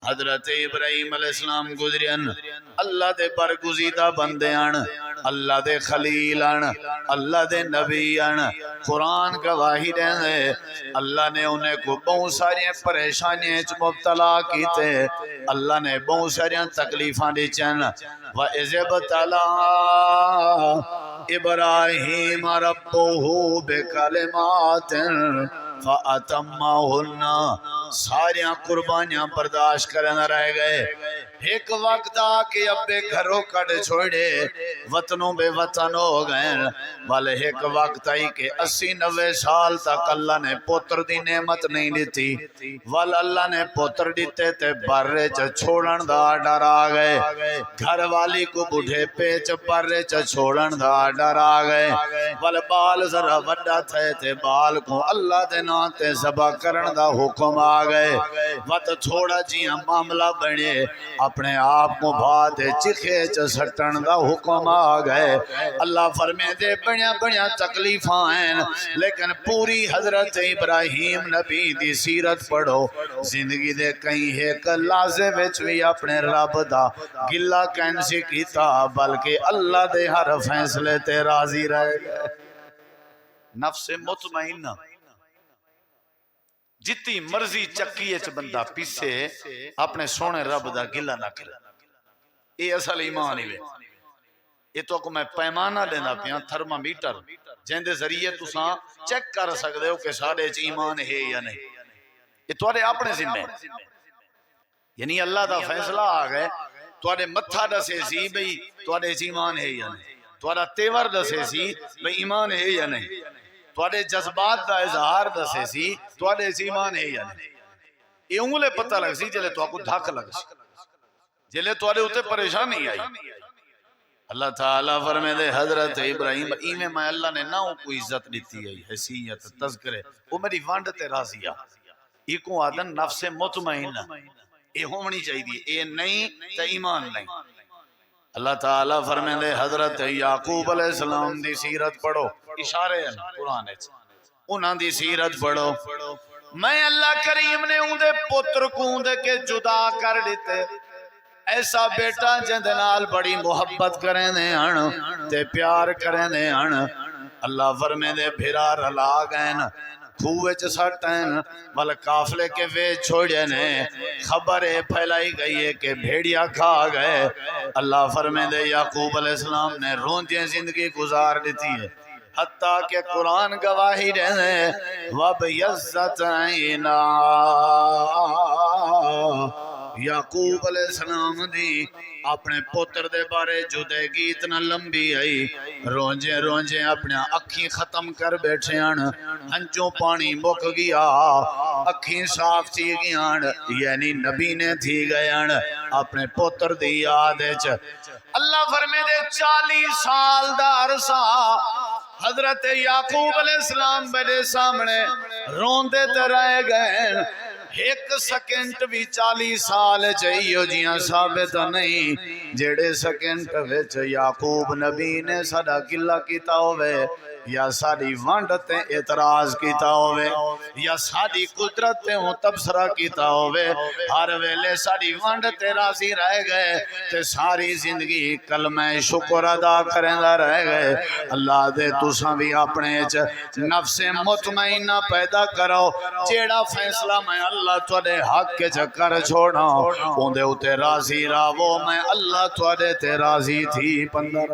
حضرت ابراہیم علیہ السلام گزرین اللہ دے برگزیدہ بندے آن، اللہ دے خلیل آن، اللہ دے نبی آن، قرآن گواہی دے اللہ نے انہیں کو بہت ساری پریشانیاں مبتلا کیتے، اللہ نے بہت ساری تکلیفاں دی چن وَإِذِ ابْتَلَىٰ إِبْرَاهِيمَ رَبُّهُ بِكَلِمَاتٍ فَأَتَمَّهُنَّ ساریاں قربانیاں برداشت کرنا رہ گئے۔ ایک وقت آکے ابے گھروں کٹ چھوڑے وطنوں بے وطن ہو گئے، والے ایک وقت آئی کہ 80-90 سال تک اللہ نے پوتر دی نعمت نہیں دیتی، وال اللہ نے پوتر دیتے تے برے چ چھوڑن دا ڈر آ گئے، گھر والی کو بڑھے پیچ برے چ چھوڑن دا ڈر آ گئے، وال بال ذرا وڈا تھے تے بال کو اللہ دے نا تے ذبح کرن دا حکم آ گئے، وقت تھوڑا جیاں معاملہ بنے اپنے آپ کو بات چکھے چ سٹن دا حکم آ گئے۔ اللہ فرمے دے بڑیاں بڑیاں تکلیفاں ہیں، لیکن پوری حضرت ابراہیم نبی دی سیرت پڑھو، زندگی دے کہیں ایک لحظے وچ بھی اپنے رب دا گلہ کینسی کیتا، بلکہ اللہ دے ہر فیصلے تے راضی رہ گئے۔ نفس مطمئنہ جتی مرضی چکیے چ بندہ پیسے اپنے سونے رب دا گلہ نہ کرے، یہ اصل ایمان ہی لے۔ یہ تو کو میں پیمانہ لینا پیا تھرمامیٹر جن دے ذریعے تساں چیک کر سکتے ہو کہ سارے چ ایمان ہے یا نہیں، یہ تواڈے اپنے ذمہ، یعنی اللہ دا فیصلہ آ گئے تواڈے متھا دسے سی بھئی تواڈے چ ایمان ہے یا نہیں، تواڈا تیور دسے سی بھئی ایمان ہے یا نہیں، تواڈے جذبات دا اظہار دسے سی تواڈے چ ایمان ہے یا نہیں۔ یہ انگلے پتہ لگ سی جلے تو کو دھک لگ سی، جلے تواڈے اوتے پریشانی آئی۔ اللہ تعالیٰ فرمے دے حضرت ابراہیم ایویں میں اللہ نے نہ کوئی عزت دیتی ہے، حیثیت تذکرے، وہ میری وانڈ تے راضی آ، یہ کو آدن نفس مطمئنہ، یہ ہونی چاہیے، یہ نہیں تو ایمان نہیں۔ اللہ تعالیٰ فرمے دے حضرت یعقوب علیہ السلام دی سیرت پڑھو، اشارے ہیں قرآن ہے، انہاں دی سیرت پڑھو، میں اللہ کریم نے اندے پتر کو اندے کے جدا کر دیتے، ایسا بیٹا جندنال بڑی محبت کریں دے ہن تے پیار کریں دے ہن، اللہ فرمے دے بھرا رلا گئن کھوے چ سٹن بل قافلے کے وے چھوڑے نے، خبر پھیلائی گئی ہے کہ بھیڑیا کھا گئے۔ اللہ فرمے دے یعقوب علیہ السلام نے روندیں زندگی گزار دیتی ہے، حتیٰ کہ قرآن گواہی رہے وَبْيَزَّتْ عَيْنَا یعقوب علیہ السلام دی اپنے پتر دے بارے جدے گیت نہ لمبی آئی، رونجے رونجے اپنے اکھیں ختم کر بیٹھے آن، ہنچوں پانی مک گیا، اکھیں صاف تھی گیان، یعنی نبی نے تھی گیان اپنے پتر دی آدھچ۔ اللہ فرمے دے 40 سال دا عرصہ حضرت یعقوب علیہ السلام میرے سامنے روندے تے رہ گئے، ایک سیکنڈ بھی 40 سال چاہیے جیاں ثابت نہیں، جڑے سیکنڈ وچ یعقوب نبی نے ساڈا گلہ کیتا ہوئے، یا ساری وانڈ تے اعتراض کیتا ہوئے، یا ساری قدرت تے تبصرہ کیتا ہوئے، ہر ویلے ساری وانڈ تے راضی رہ گئے تے ساری زندگی کلمہ شکر ادا کرندا رہ گئے۔ اللہ دے تساں بھی اپنے نفس مطمئنہ پیدا کرو، جیڑا فیصلہ میں اللہ تواڈے حق کے کر چھوڑا اوندے اوتے راضی رہو، میں اللہ تواڈے تے راضی تھی 15